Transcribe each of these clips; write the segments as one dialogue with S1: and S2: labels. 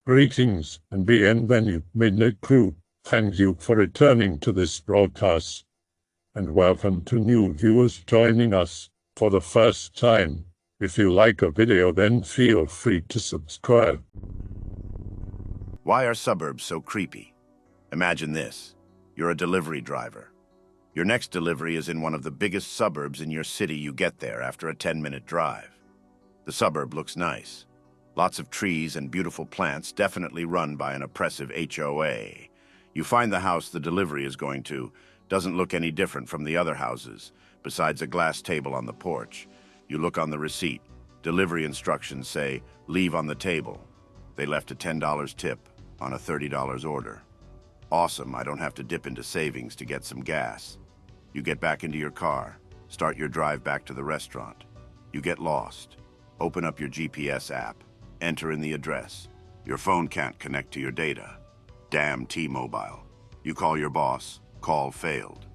S1: Greetings and bienvenue, Midnight Crew. Thank you for returning to this broadcast. And welcome to new viewers joining us for the first time. If you like a video, then feel free to subscribe.
S2: Why are suburbs so creepy? Imagine this. You're a delivery driver. Your next delivery is in one of the biggest suburbs in your city. You get there after a 10-minute drive. The suburb looks nice. Lots of trees and beautiful plants, definitely run by an oppressive HOA. You find the house the delivery is going to doesn't look any different from the other houses, besides a glass table on the porch. You look on the receipt. Delivery instructions say, leave on the table. They left a $10 tip on a $30 order. Awesome, I don't have to dip into savings to get some gas. You get back into your car, start your drive back to the restaurant. You get lost. Open up your GPS app. Enter in the address. Your phone can't connect to your data. Damn T-Mobile. You call your boss. Call failed.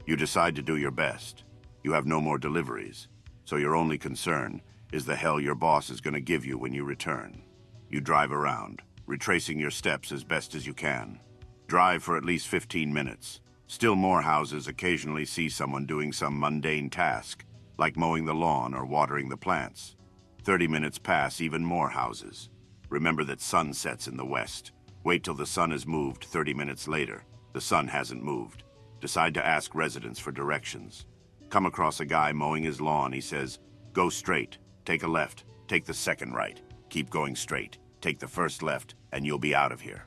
S2: You decide to do your best. You have no more deliveries, so your only concern is the hell your boss is going to give you when you return. You drive around, retracing your steps as best as you can. Drive for at least 15 minutes. Still more houses occasionally see someone doing some mundane task, like mowing the lawn or watering the plants. 30 minutes pass, even more houses. Remember that sun sets in the west. Wait till the sun has moved 30 minutes later. The sun hasn't moved. Decide to ask residents for directions. Come across a guy mowing his lawn. He says, go straight, take a left, take the second right. Keep going straight, take the first left, and you'll be out of here.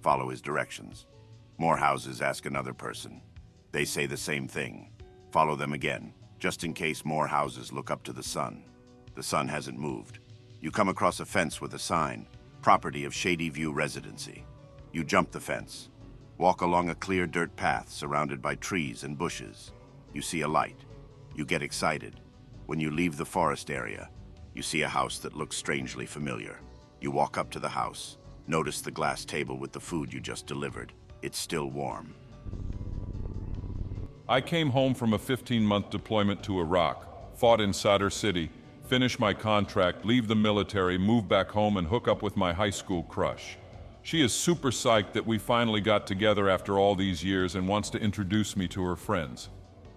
S2: Follow his directions. More houses ask another person. They say the same thing. Follow them again, just in case more houses look up to the sun. The sun hasn't moved. You come across a fence with a sign, property of Shady View Residency. You jump the fence. Walk along a clear dirt path surrounded by trees and bushes. You see a light. You get excited. When you leave the forest area, you see a house that looks strangely familiar. You walk up to the house. Notice the glass table with the food you just delivered. It's still warm.
S3: I came home from a 15-month deployment to Iraq, fought in Sadr City, finish my contract, leave the military, move back home and hook up with my high school crush. She is super psyched that we finally got together after all these years and wants to introduce me to her friends.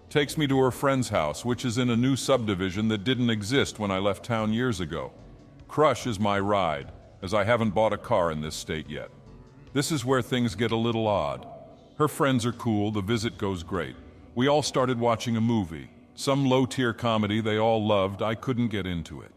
S3: Takes me to her friend's house, which is in a new subdivision that didn't exist when I left town years ago. Crush is my ride, as I haven't bought a car in this state yet. This is where things get a little odd. Her friends are cool, the visit goes great. We all started watching a movie. Some low-tier comedy they all loved. I couldn't get into it.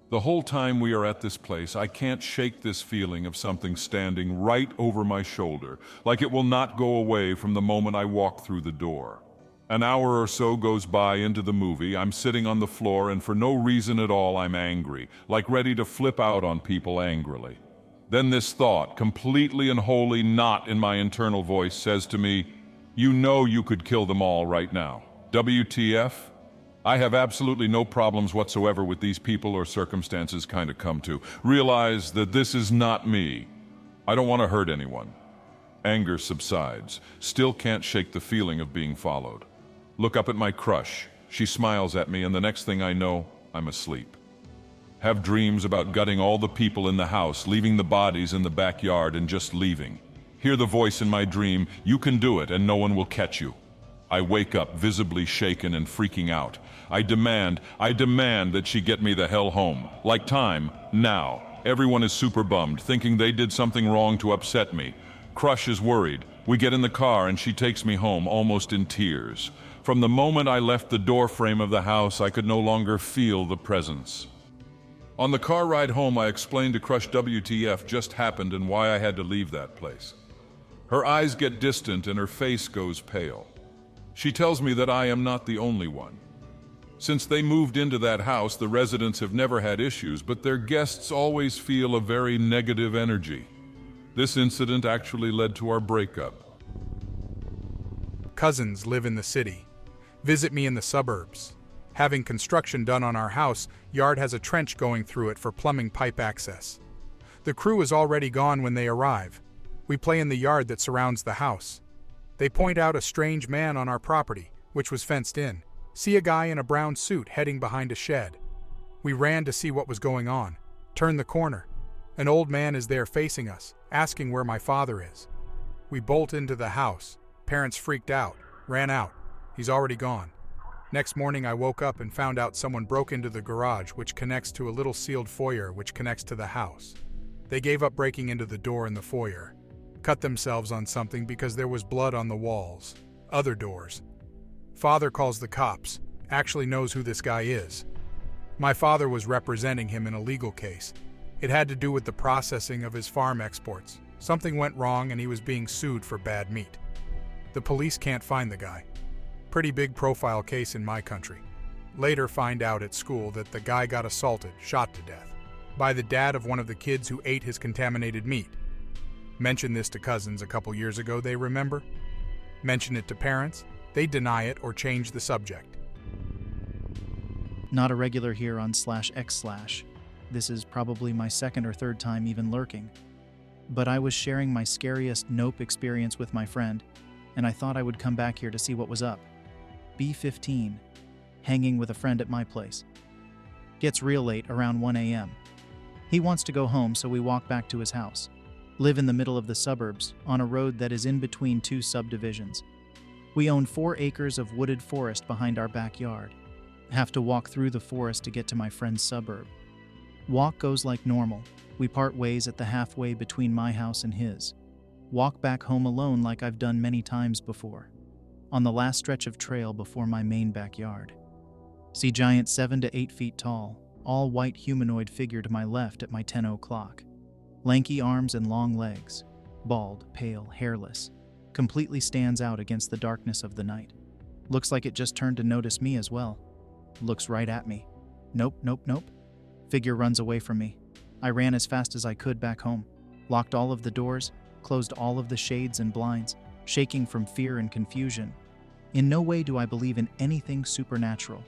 S3: The whole time we are at this place, I can't shake this feeling of something standing right over my shoulder, like it will not go away from the moment I walk through the door. An hour or so goes by into the movie. I'm sitting on the floor and for no reason at all I'm angry, like ready to flip out on people angrily. Then this thought, completely and wholly not in my internal voice, says to me, you know you could kill them all right now. WTF? I have absolutely no problems whatsoever with these people or circumstances kind of come to. Realize that this is not me. I don't want to hurt anyone. Anger subsides. Still can't shake the feeling of being followed. Look up at my crush. She smiles at me and the next thing I know, I'm asleep. Have dreams about gutting all the people in the house, leaving the bodies in the backyard and just leaving. Hear the voice in my dream, you can do it and no one will catch you. I wake up visibly shaken and freaking out. I demand that she get me the hell home. Like time, now. Everyone is super bummed, thinking they did something wrong to upset me. Crush is worried. We get in the car and she takes me home, almost in tears. From the moment I left the door frame of the house, I could no longer feel the presence. On the car ride home, I explained to Crush WTF just happened and why I had to leave that place. Her eyes get distant and her face goes pale. She tells me that I am not the only one. Since they moved into that house, the residents have never had issues, but their guests always feel a very negative energy. This incident actually led to our breakup.
S4: Cousins live in the city. Visit me in the suburbs. Having construction done on our house, yard has a trench going through it for plumbing pipe access. The crew is already gone when they arrive. We play in the yard that surrounds the house. They point out a strange man on our property, which was fenced in. See a guy in a brown suit heading behind a shed. We ran to see what was going on. Turn the corner. An old man is there facing us, asking where my father is. We bolt into the house. Parents freaked out, ran out. He's already gone. Next morning I woke up and found out someone broke into the garage, which connects to a little sealed foyer which connects to the house. They gave up breaking into the door in the foyer, cut themselves on something because there was blood on the walls. Other doors. Father calls the cops, actually knows who this guy is. My father was representing him in a legal case. It had to do with the processing of his farm exports. Something went wrong and he was being sued for bad meat. The police can't find the guy. Pretty big profile case in my country. Later find out at school that the guy got assaulted, shot to death, by the dad of one of the kids who ate his contaminated meat. Mentioned this to cousins a couple years ago, they remember? Mention it to parents, they deny it or change the subject.
S5: Not a regular here on /x/. This is probably my second or third time even lurking. But I was sharing my scariest nope experience with my friend, and I thought I would come back here to see what was up. B15, hanging with a friend at my place. Gets real late, around 1 a.m. He wants to go home, so we walk back to his house. Live in the middle of the suburbs, on a road that is in between two subdivisions. We own 4 acres of wooded forest behind our backyard. Have to walk through the forest to get to my friend's suburb. Walk goes like normal. We part ways at the halfway between my house and his. Walk back home alone like I've done many times before. On the last stretch of trail before my main backyard. See giant 7 to 8 feet tall, all white humanoid figure to my left at my 10 o'clock. Lanky arms and long legs. Bald, pale, hairless. Completely stands out against the darkness of the night. Looks like it just turned to notice me as well. Looks right at me. Nope, nope, nope. Figure runs away from me. I ran as fast as I could back home. Locked all of the doors, closed all of the shades and blinds, shaking from fear and confusion. In no way do I believe in anything supernatural.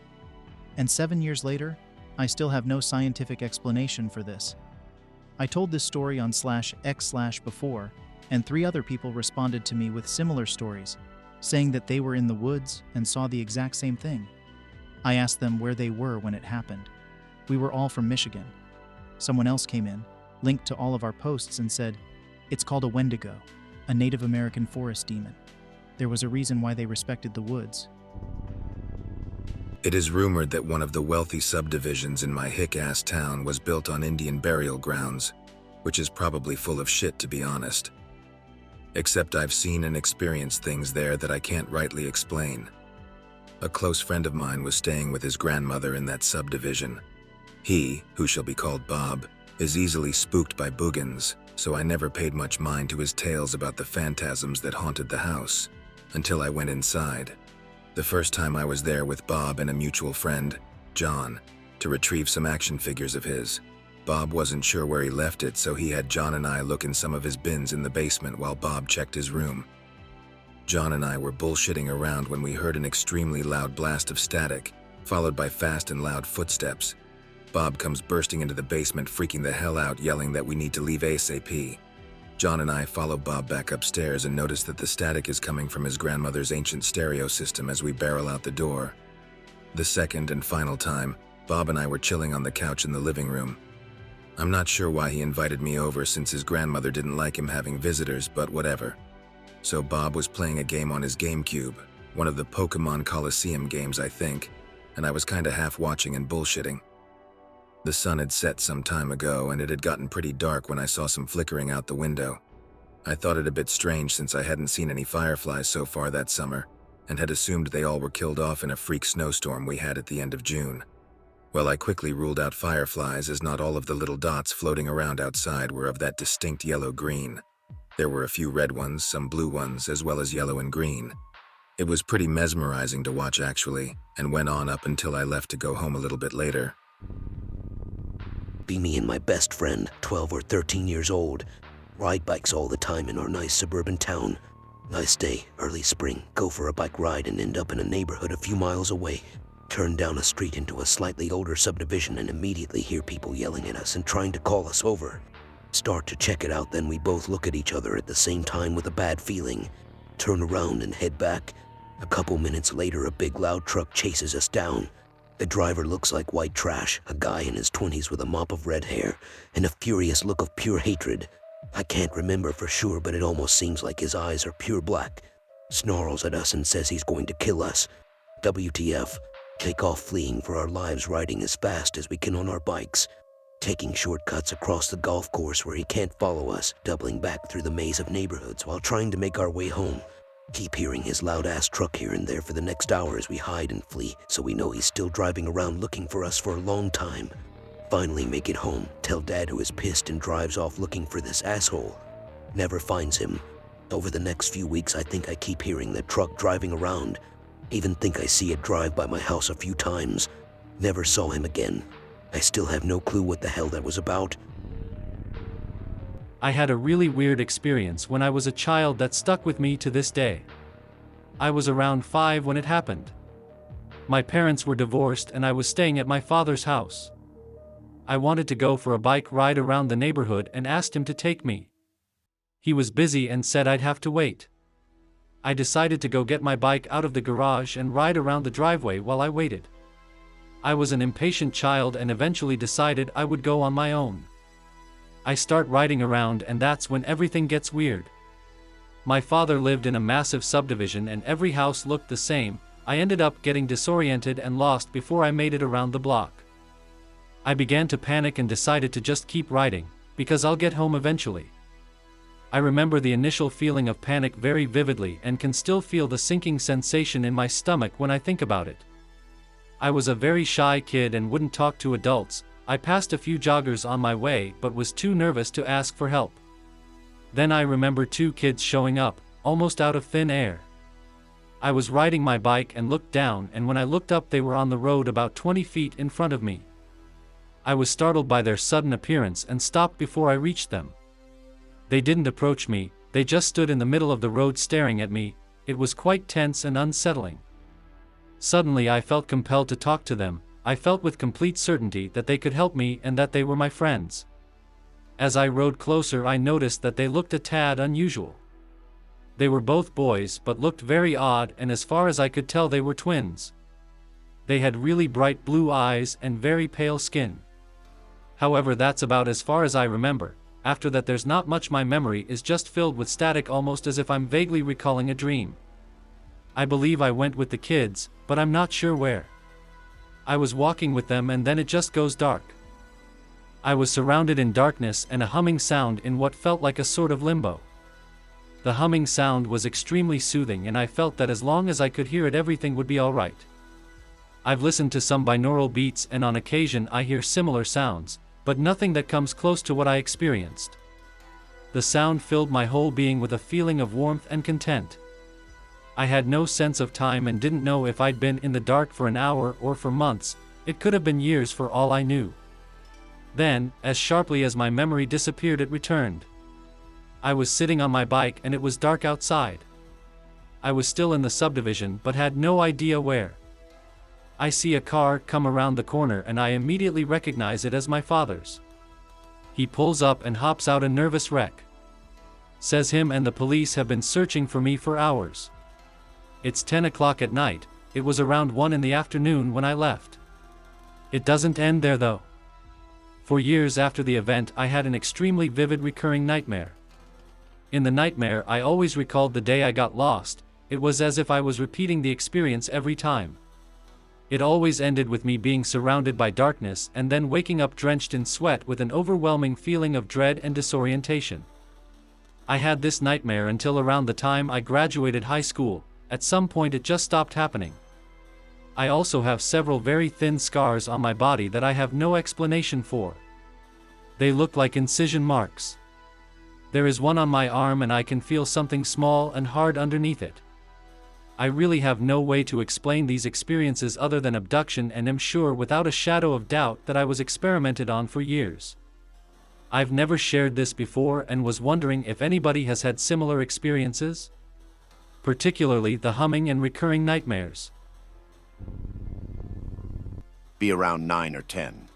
S5: And 7 years later, I still have no scientific explanation for this. I told this story on /x/ before, and 3 other people responded to me with similar stories, saying that they were in the woods and saw the exact same thing. I asked them where they were when it happened. We were all from Michigan. Someone else came in, linked to all of our posts and said, it's called a Wendigo, a Native American forest demon. There was a reason why they respected the woods.
S6: It is rumored that one of the wealthy subdivisions in my hick-ass town was built on Indian burial grounds, which is probably full of shit to be honest. Except I've seen and experienced things there that I can't rightly explain. A close friend of mine was staying with his grandmother in that subdivision. He, who shall be called Bob, is easily spooked by boogans, so I never paid much mind to his tales about the phantasms that haunted the house, until I went inside. The first time I was there with Bob and a mutual friend, John, to retrieve some action figures of his. Bob wasn't sure where he left it, so he had John and I look in some of his bins in the basement while Bob checked his room. John and I were bullshitting around when we heard an extremely loud blast of static, followed by fast and loud footsteps. Bob comes bursting into the basement, freaking the hell out, yelling that we need to leave ASAP. John and I follow Bob back upstairs and notice that the static is coming from his grandmother's ancient stereo system as we barrel out the door. The second and final time, Bob and I were chilling on the couch in the living room. I'm not sure why he invited me over since his grandmother didn't like him having visitors, but whatever. So Bob was playing a game on his GameCube, one of the Pokemon Coliseum games I think, and I was kinda half watching and bullshitting. The sun had set some time ago and it had gotten pretty dark when I saw some flickering out the window. I thought it a bit strange since I hadn't seen any fireflies so far that summer, and had assumed they all were killed off in a freak snowstorm we had at the end of June. Well, I quickly ruled out fireflies as not all of the little dots floating around outside were of that distinct yellow-green. There were a few red ones, some blue ones, as well as yellow and green. It was pretty mesmerizing to watch actually, and went on up until I left to go home a little bit later.
S7: Be me and my best friend, 12 or 13 years old. Ride bikes all the time in our nice suburban town. Nice day, early spring, go for a bike ride and end up in a neighborhood a few miles away. Turn down a street into a slightly older subdivision and immediately hear people yelling at us and trying to call us over. Start to check it out, then we both look at each other at the same time with a bad feeling. Turn around and head back. A couple minutes later, a big loud truck chases us down. The driver looks like white trash, a guy in his 20s with a mop of red hair and a furious look of pure hatred. I can't remember for sure, but it almost seems like his eyes are pure black. Snarls at us and says he's going to kill us. WTF. Take off fleeing for our lives, riding as fast as we can on our bikes, taking shortcuts across the golf course where he can't follow us, doubling back through the maze of neighborhoods while trying to make our way home. Keep hearing his loud-ass truck here and there for the next hour as we hide and flee, so we know he's still driving around looking for us for a long time. Finally make it home, tell Dad, who is pissed and drives off looking for this asshole. Never finds him. Over the next few weeks, I think I keep hearing the truck driving around. Even think I see it drive by my house a few times. Never saw him again. I still have no clue what the hell that was about.
S8: I had a really weird experience when I was a child that stuck with me to this day. I was around 5 when it happened. My parents were divorced and I was staying at my father's house. I wanted to go for a bike ride around the neighborhood and asked him to take me. He was busy and said I'd have to wait. I decided to go get my bike out of the garage and ride around the driveway while I waited. I was an impatient child and eventually decided I would go on my own. I start riding around and that's when everything gets weird. My father lived in a massive subdivision and every house looked the same. I ended up getting disoriented and lost before I made it around the block. I began to panic and decided to just keep riding, because I'll get home eventually. I remember the initial feeling of panic very vividly and can still feel the sinking sensation in my stomach when I think about it. I was a very shy kid and wouldn't talk to adults. I passed a few joggers on my way but was too nervous to ask for help. Then I remember 2 kids showing up, almost out of thin air. I was riding my bike and looked down, and when I looked up they were on the road about 20 feet in front of me. I was startled by their sudden appearance and stopped before I reached them. They didn't approach me, they just stood in the middle of the road staring at me. It was quite tense and unsettling. Suddenly I felt compelled to talk to them. I felt with complete certainty that they could help me and that they were my friends. As I rode closer I noticed that they looked a tad unusual. They were both boys but looked very odd, and as far as I could tell they were twins. They had really bright blue eyes and very pale skin. However, that's about as far as I remember. After that there's not much. My memory is just filled with static, almost as if I'm vaguely recalling a dream. I believe I went with the kids, but I'm not sure where. I was walking with them and then it just goes dark. I was surrounded in darkness and a humming sound in what felt like a sort of limbo. The humming sound was extremely soothing and I felt that as long as I could hear it everything would be alright. I've listened to some binaural beats and on occasion I hear similar sounds, but nothing that comes close to what I experienced. The sound filled my whole being with a feeling of warmth and content. I had no sense of time and didn't know if I'd been in the dark for an hour or for months. It could have been years for all I knew. Then, as sharply as my memory disappeared, it returned. I was sitting on my bike and it was dark outside. I was still in the subdivision but had no idea where. I see a car come around the corner and I immediately recognize it as my father's. He pulls up and hops out a nervous wreck. Says him and the police have been searching for me for hours. It's 10 o'clock at night. It was around 1 in the afternoon when I left. It doesn't end there though. For years after the event I had an extremely vivid recurring nightmare. In the nightmare I always recalled the day I got lost. It was as if I was repeating the experience every time. It always ended with me being surrounded by darkness and then waking up drenched in sweat with an overwhelming feeling of dread and disorientation. I had this nightmare until around the time I graduated high school. At some point it just stopped happening. I also have several very thin scars on my body that I have no explanation for. They look like incision marks. There is one on my arm and I can feel something small and hard underneath it. I really have no way to explain these experiences other than abduction, and am sure without a shadow of doubt that I was experimented on for years. I've never shared this before and was wondering if anybody has had similar experiences, particularly the humming and recurring nightmares.
S2: Be around 9 or 10,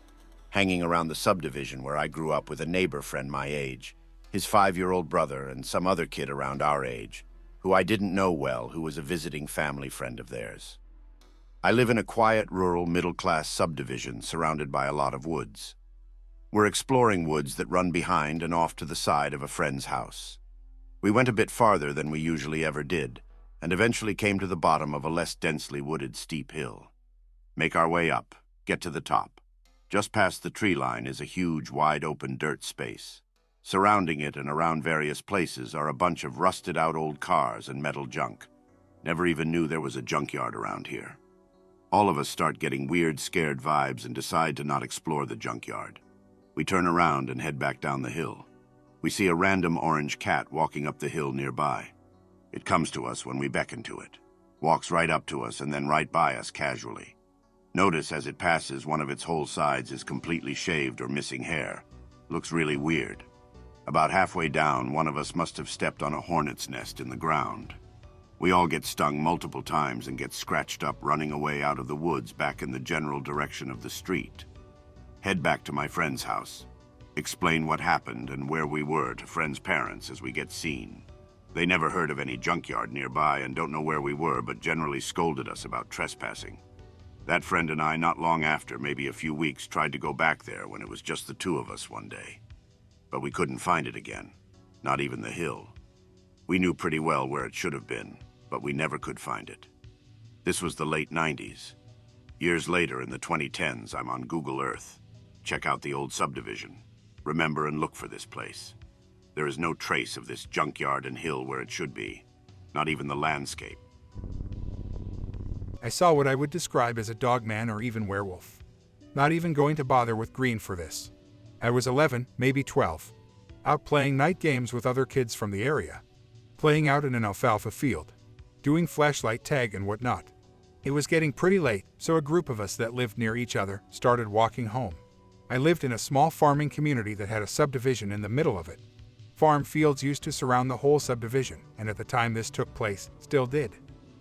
S2: hanging around the subdivision where I grew up with a neighbor friend my age, his 5-year-old brother and some other kid around our age, who I didn't know well, who was a visiting family friend of theirs. I live in a quiet, rural, middle-class subdivision surrounded by a lot of woods. We're exploring woods that run behind and off to the side of a friend's house. We went a bit farther than we usually ever did, and eventually came to the bottom of a less densely wooded steep hill. Make our way up, get to the top. Just past the tree line is a huge, wide-open dirt space. Surrounding it and around various places are a bunch of rusted-out old cars and metal junk. Never even knew there was a junkyard around here. All of us start getting weird, scared vibes and decide to not explore the junkyard. We turn around and head back down the hill. We see a random orange cat walking up the hill nearby. It comes to us when we beckon to it, walks right up to us and then right by us casually. Notice as it passes, one of its whole sides is completely shaved or missing hair. Looks really weird. About halfway down, one of us must have stepped on a hornet's nest in the ground. We all get stung multiple times and get scratched up running away out of the woods back in the general direction of the street. Head back to my friend's house. Explain what happened and where we were to friend's parents as we get seen. They never heard of any junkyard nearby and don't know where we were, but generally scolded us about trespassing. That friend and I, not long after, maybe a few weeks, tried to go back there when it was just the two of us one day. But we couldn't find it again, not even the hill. We knew pretty well where it should have been, but we never could find it. This was the late 90s. Years later, in the 2010s, I'm on Google Earth. Check out the old subdivision. Remember and look for this place. There is no trace of this junkyard and hill where it should be, not even the landscape.
S4: I saw what I would describe as a dogman or even werewolf. Not even going to bother with green for this. I was 11, maybe 12. Out playing night games with other kids from the area. Playing out in an alfalfa field. Doing flashlight tag and whatnot. It was getting pretty late, so a group of us that lived near each other started walking home. I lived in a small farming community that had a subdivision in the middle of it. Farm fields used to surround the whole subdivision, and at the time this took place, still did.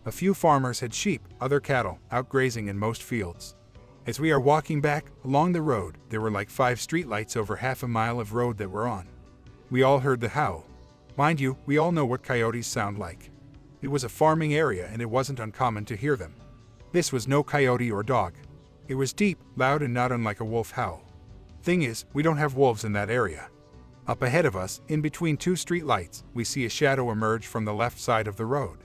S4: A few farmers had sheep, other cattle, out grazing in most fields. As we are walking back along the road, there were like 5 streetlights over half a mile of road that we're on. We all heard the howl. Mind you, we all know what coyotes sound like. It was a farming area and it wasn't uncommon to hear them. This was no coyote or dog. It was deep, loud, and not unlike a wolf howl. Thing is, we don't have wolves in that area. Up ahead of us, in between 2 streetlights, we see a shadow emerge from the left side of the road.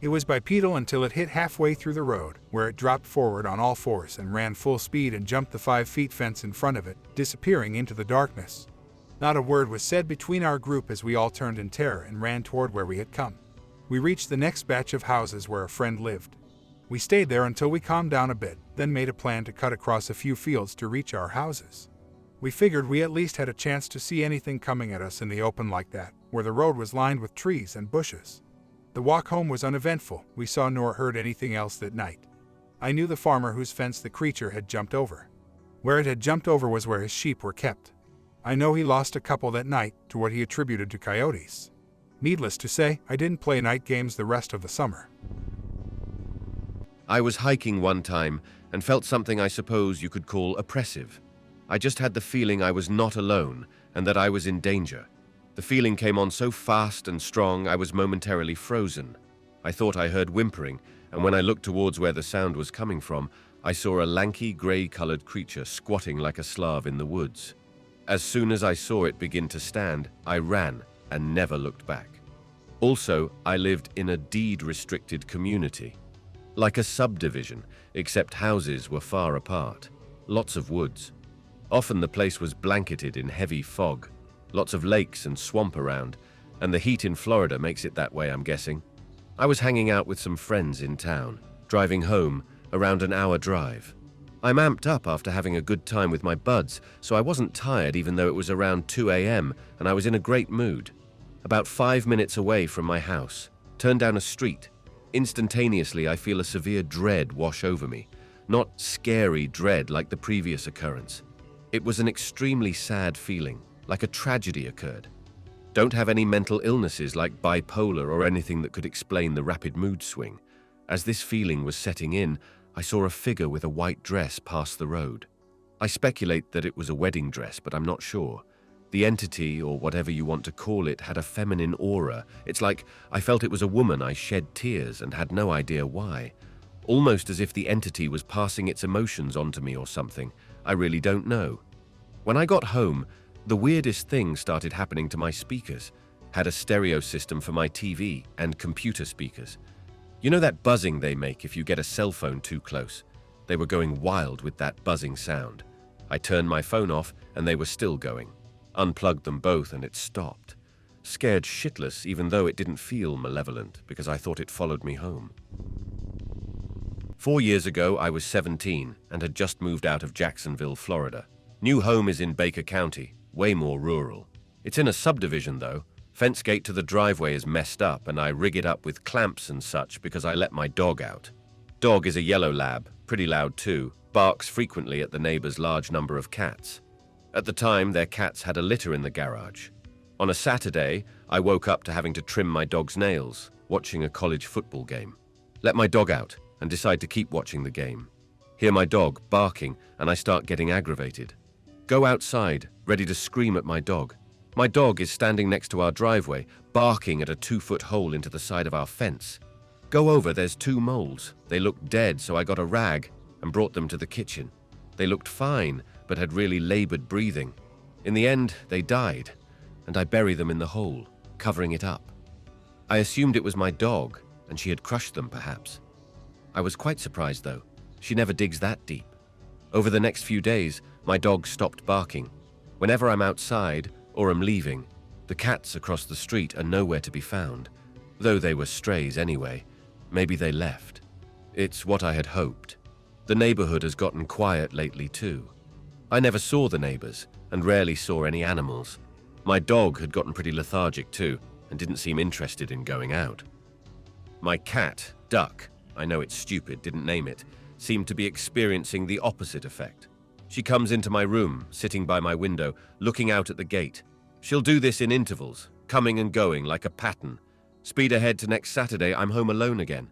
S4: It was bipedal until it hit halfway through the road, where it dropped forward on all fours and ran full speed and jumped the 5-foot fence in front of it, disappearing into the darkness. Not a word was said between our group as we all turned in terror and ran toward where we had come. We reached the next batch of houses where a friend lived. We stayed there until we calmed down a bit, then made a plan to cut across a few fields to reach our houses. We figured we at least had a chance to see anything coming at us in the open like that, where the road was lined with trees and bushes. The walk home was uneventful. We saw nor heard anything else that night. I knew the farmer whose fence the creature had jumped over. Where it had jumped over was where his sheep were kept. I know he lost a couple that night to what he attributed to coyotes. Needless to say, I didn't play night games the rest of the summer.
S9: I was hiking one time and felt something I suppose you could call oppressive. I just had the feeling I was not alone and that I was in danger. The feeling came on so fast and strong I was momentarily frozen. I thought I heard whimpering, and when I looked towards where the sound was coming from, I saw a lanky, grey-colored creature squatting like a Slav in the woods. As soon as I saw it begin to stand, I ran and never looked back. Also, I lived in a deed-restricted community. Like a subdivision, except houses were far apart. Lots of woods. Often the place was blanketed in heavy fog. Lots of lakes and swamp around, and the heat in Florida makes it that way, I'm guessing. I was hanging out with some friends in town, driving home, around an hour drive. I'm amped up after having a good time with my buds, so I wasn't tired even though it was around 2 a.m. and I was in a great mood. About 5 minutes away from my house, turned down a street. Instantaneously, I feel a severe dread wash over me. Not scary dread like the previous occurrence. It was an extremely sad feeling, like a tragedy occurred. Don't have any mental illnesses like bipolar or anything that could explain the rapid mood swing. As this feeling was setting in, I saw a figure with a white dress pass the road. I speculate that it was a wedding dress, but I'm not sure. The entity, or whatever you want to call it, had a feminine aura. It's like I felt it was a woman. I shed tears and had no idea why. almost as if the entity was passing its emotions onto me or something. I really don't know. When I got home, the weirdest thing started happening to my speakers. Had a stereo system for my TV and computer speakers. You know that buzzing they make if you get a cell phone too close? They were going wild with that buzzing sound. I turned my phone off and they were still going. Unplugged them both and it stopped. Scared shitless even though it didn't feel malevolent because I thought it followed me home. 4 years ago, I was 17 and had just moved out of Jacksonville, Florida. New home is in Baker County, way more rural. It's in a subdivision though. Fence gate to the driveway is messed up and I rig it up with clamps and such because I let my dog out. Dog is a yellow lab, pretty loud too, barks frequently at the neighbor's large number of cats. At the time, their cats had a litter in the garage. On a Saturday, I woke up to having to trim my dog's nails, watching a college football game. Let my dog out and decide to keep watching the game. Hear my dog barking and I start getting aggravated. Go outside, ready to scream at my dog. My dog is standing next to our driveway, barking at a 2-foot hole into the side of our fence. Go over, there's 2 moles. They looked dead, so I got a rag and brought them to the kitchen. They looked fine, but had really labored breathing. In the end, they died, and I bury them in the hole, covering it up. I assumed it was my dog, and she had crushed them, perhaps. I was quite surprised, though. She never digs that deep. Over the next few days, my dog stopped barking. Whenever I'm outside or am leaving, the cats across the street are nowhere to be found, though they were strays anyway. Maybe they left. It's what I had hoped. The neighborhood has gotten quiet lately, too. I never saw the neighbors and rarely saw any animals. My dog had gotten pretty lethargic, too, and didn't seem interested in going out. My cat, Duck, I know it's stupid, didn't name it, seemed to be experiencing the opposite effect. She comes into my room, sitting by my window, looking out at the gate. She'll do this in intervals, coming and going like a pattern. Speed ahead to next Saturday, I'm home alone again.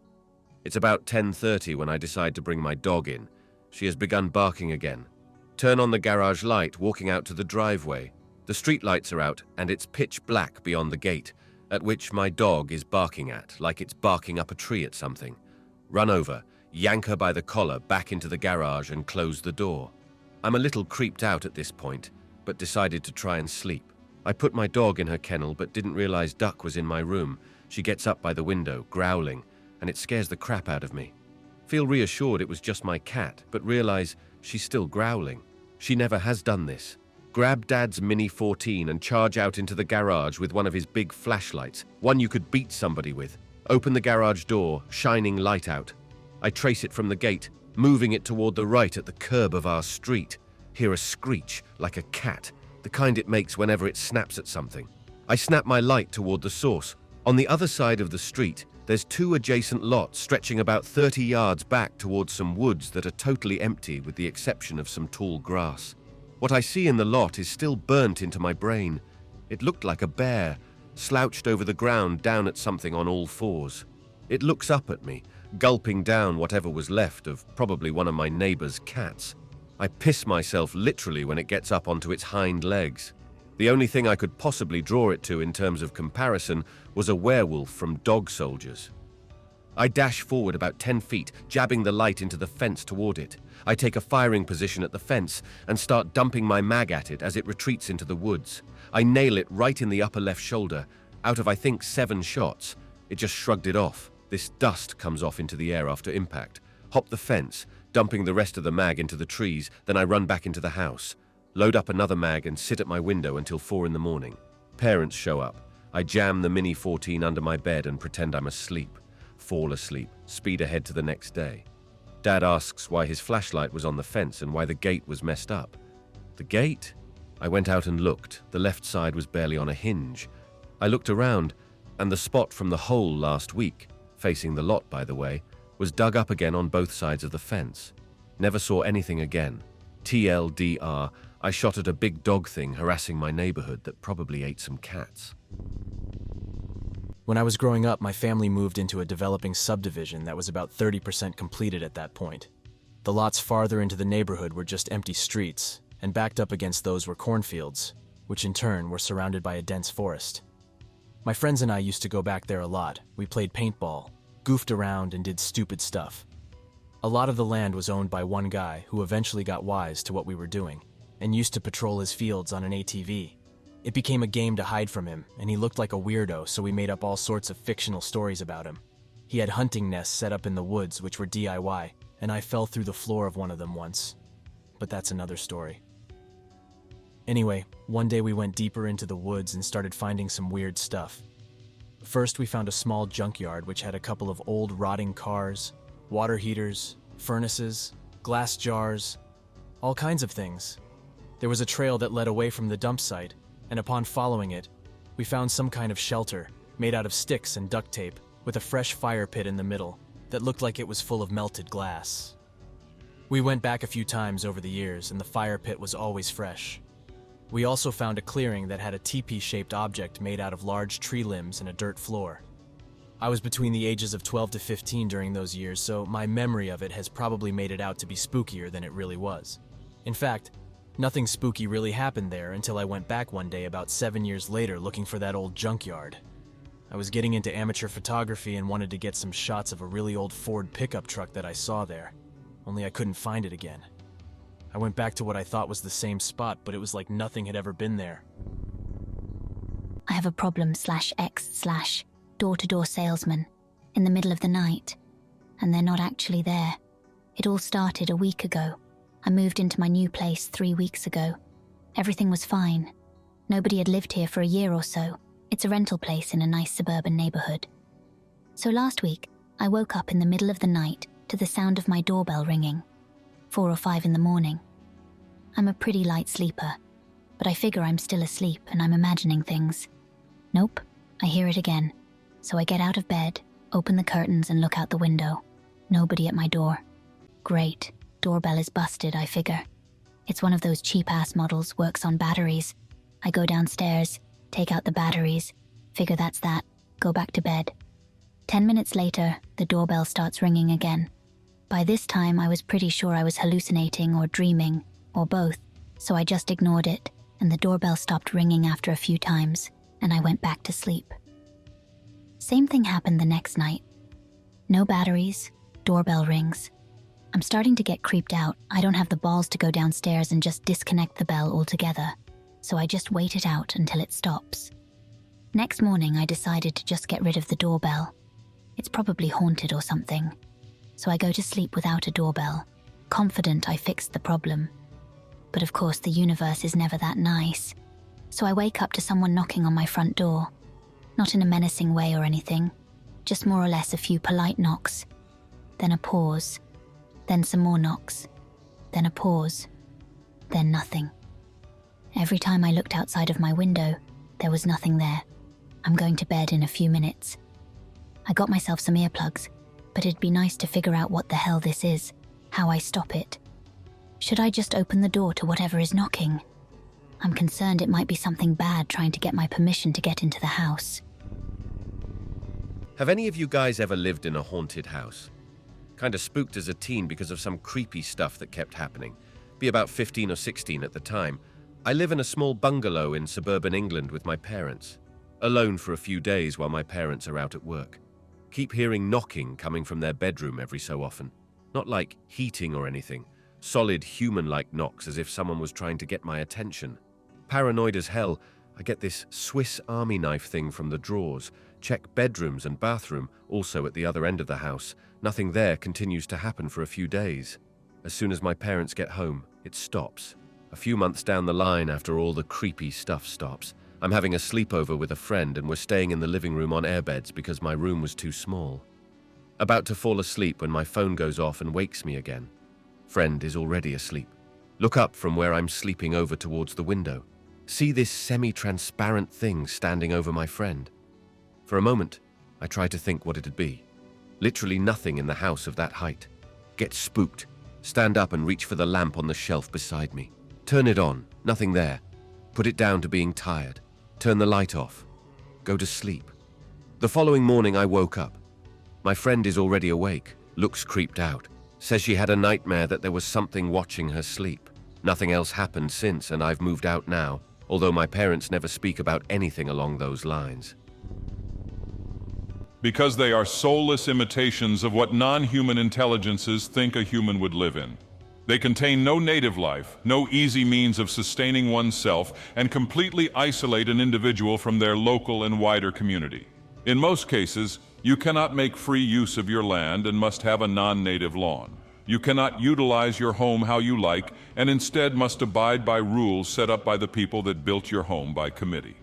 S9: It's about 10:30 when I decide to bring my dog in. She has begun barking again. Turn on the garage light, walking out to the driveway. The street lights are out, and it's pitch black beyond the gate, at which my dog is barking at, like it's barking up a tree at something. Run over, yank her by the collar back into the garage and close the door. I'm a little creeped out at this point, but decided to try and sleep. I put my dog in her kennel, but didn't realize Duck was in my room. She gets up by the window, growling, and it scares the crap out of me. Feel reassured it was just my cat, but realize she's still growling. She never has done this. Grab Dad's Mini 14 and charge out into the garage with one of his big flashlights, one you could beat somebody with. Open the garage door, shining light out. I trace it from the gate, moving it toward the right at the curb of our street. Hear a screech, like a cat, the kind it makes whenever it snaps at something. I snap my light toward the source. On the other side of the street, there's 2 adjacent lots stretching about 30 yards back towards some woods that are totally empty with the exception of some tall grass. What I see in the lot is still burnt into my brain. It looked like a bear, slouched over the ground down at something on all fours. It looks up at me, gulping down whatever was left of probably one of my neighbor's cats. I piss myself literally when it gets up onto its hind legs. The only thing I could possibly draw it to in terms of comparison was a werewolf from Dog Soldiers. I dash forward about 10 feet, jabbing the light into the fence toward it. I take a firing position at the fence and start dumping my mag at it as it retreats into the woods. I nail it right in the upper left shoulder. Out of, I think, 7 shots, it just shrugged it off. This dust comes off into the air after impact. Hop the fence, dumping the rest of the mag into the trees, then I run back into the house. Load up another mag and sit at my window until 4 in the morning. Parents show up. I jam the Mini 14 under my bed and pretend I'm asleep. Fall asleep, speed ahead to the next day. Dad asks why his flashlight was on the fence and why the gate was messed up. The gate? I went out and looked. The left side was barely on a hinge. I looked around, and the spot from the hole last week, facing the lot by the way, was dug up again on both sides of the fence. Never saw anything again. TLDR, I shot at a big dog thing harassing my neighborhood that probably ate some cats.
S10: When I was growing up, my family moved into a developing subdivision that was about 30% completed at that point. The lots farther into the neighborhood were just empty streets, and backed up against those were cornfields, which in turn were surrounded by a dense forest. My friends and I used to go back there a lot. We played paintball, goofed around, and did stupid stuff. A lot of the land was owned by one guy who eventually got wise to what we were doing and used to patrol his fields on an ATV. It became a game to hide from him, and he looked like a weirdo, so we made up all sorts of fictional stories about him. He had hunting nests set up in the woods, which were DIY, and I fell through the floor of one of them once. But that's another story. Anyway, one day we went deeper into the woods and started finding some weird stuff. First, we found a small junkyard which had a couple of old rotting cars, water heaters, furnaces, glass jars, all kinds of things. There was a trail that led away from the dump site, and upon following it, we found some kind of shelter made out of sticks and duct tape with a fresh fire pit in the middle that looked like it was full of melted glass. We went back a few times over the years, and the fire pit was always fresh. We also found a clearing that had a teepee-shaped object made out of large tree limbs and a dirt floor. I was between the ages of 12 to 15 during those years, so my memory of it has probably made it out to be spookier than it really was. In fact, nothing spooky really happened there until I went back one day about 7 years later looking for that old junkyard. I was getting into amateur photography and wanted to get some shots of a really old Ford pickup truck that I saw there, only I couldn't find it again. I went back to what I thought was the same spot, but it was like nothing had ever been there.
S11: I have a problem /X/ door-to-door salesman in the middle of the night, and they're not actually there. It all started a week ago. I moved into my new place 3 weeks ago. Everything was fine. Nobody had lived here for a year or so. It's a rental place in a nice suburban neighborhood. So last week, I woke up in the middle of the night to the sound of my doorbell ringing, 4 or 5 in the morning. I'm a pretty light sleeper, but I figure I'm still asleep and I'm imagining things. Nope, I hear it again. So I get out of bed, open the curtains and look out the window. Nobody at my door. Great, doorbell is busted, I figure. It's one of those cheap-ass models, works on batteries. I go downstairs, take out the batteries, figure that's that, go back to bed. 10 minutes later, the doorbell starts ringing again. By this time, I was pretty sure I was hallucinating or dreaming, or both, so I just ignored it, and the doorbell stopped ringing after a few times, and I went back to sleep. Same thing happened the next night. No batteries, doorbell rings. I'm starting to get creeped out. I don't have the balls to go downstairs and just disconnect the bell altogether, so I just wait it out until it stops. Next morning, I decided to just get rid of the doorbell. It's probably haunted or something. So I go to sleep without a doorbell, confident I fixed the problem. But of course, the universe is never that nice. So I wake up to someone knocking on my front door. Not in a menacing way or anything, just more or less a few polite knocks. Then a pause. Then some more knocks. Then a pause. Then nothing. Every time I looked outside of my window, there was nothing there. I'm going to bed in a few minutes. I got myself some earplugs, but it'd be nice to figure out what the hell this is, how I stop it. Should I just open the door to whatever is knocking? I'm concerned it might be something bad trying to get my permission to get into the house.
S9: Have any of you guys ever lived in a haunted house? Kinda spooked as a teen because of some creepy stuff that kept happening. Be about 15 or 16 at the time. I live in a small bungalow in suburban England with my parents. Alone for a few days while my parents are out at work. Keep hearing knocking coming from their bedroom every so often. Not like heating or anything. Solid human-like knocks as if someone was trying to get my attention. Paranoid as hell, I get this Swiss Army knife thing from the drawers. Check bedrooms and bathroom, also at the other end of the house. Nothing there continues to happen for a few days. As soon as my parents get home, it stops. A few months down the line, after all the creepy stuff stops, I'm having a sleepover with a friend and we're staying in the living room on airbeds because my room was too small. About to fall asleep when my phone goes off and wakes me again. Friend is already asleep. Look up from where I'm sleeping over towards the window. See this semi-transparent thing standing over my friend. For a moment, I try to think what it'd be. Literally nothing in the house of that height. Get spooked. Stand up and reach for the lamp on the shelf beside me. Turn it on. Nothing there. Put it down to being tired. Turn the light off. Go to sleep. The following morning I woke up. My friend is already awake, looks creeped out, says she had a nightmare that there was something watching her sleep. Nothing else happened since and I've moved out now, although my parents never speak about anything along those lines.
S3: Because they are soulless imitations of what non-human intelligences think a human would live in. They contain no native life, no easy means of sustaining oneself, and completely isolate an individual from their local and wider community. In most cases, you cannot make free use of your land and must have a non-native lawn. You cannot utilize your home how you like, and instead must abide by rules set up by the people that built your home by committee.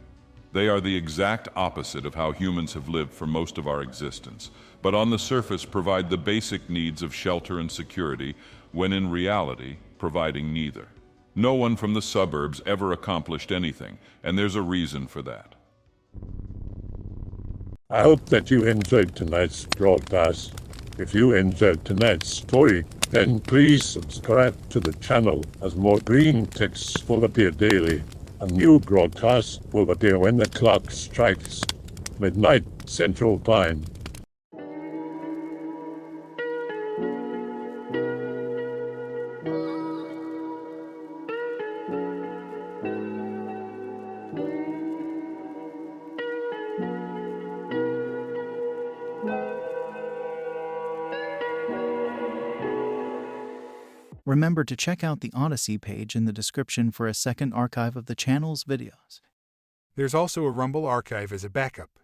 S3: They are the exact opposite of how humans have lived for most of our existence, but on the surface provide the basic needs of shelter and security, when in reality, providing neither. No one from the suburbs ever accomplished anything, and there's a reason for that.
S1: I hope that you enjoyed tonight's broadcast. If you enjoyed tonight's story, then please subscribe to the channel, as more green texts will appear daily. A new broadcast will appear when the clock strikes midnight Central Time.
S5: Remember to check out the Odyssey page in the description for a second archive of the channel's videos.
S4: There's also a Rumble archive as a backup.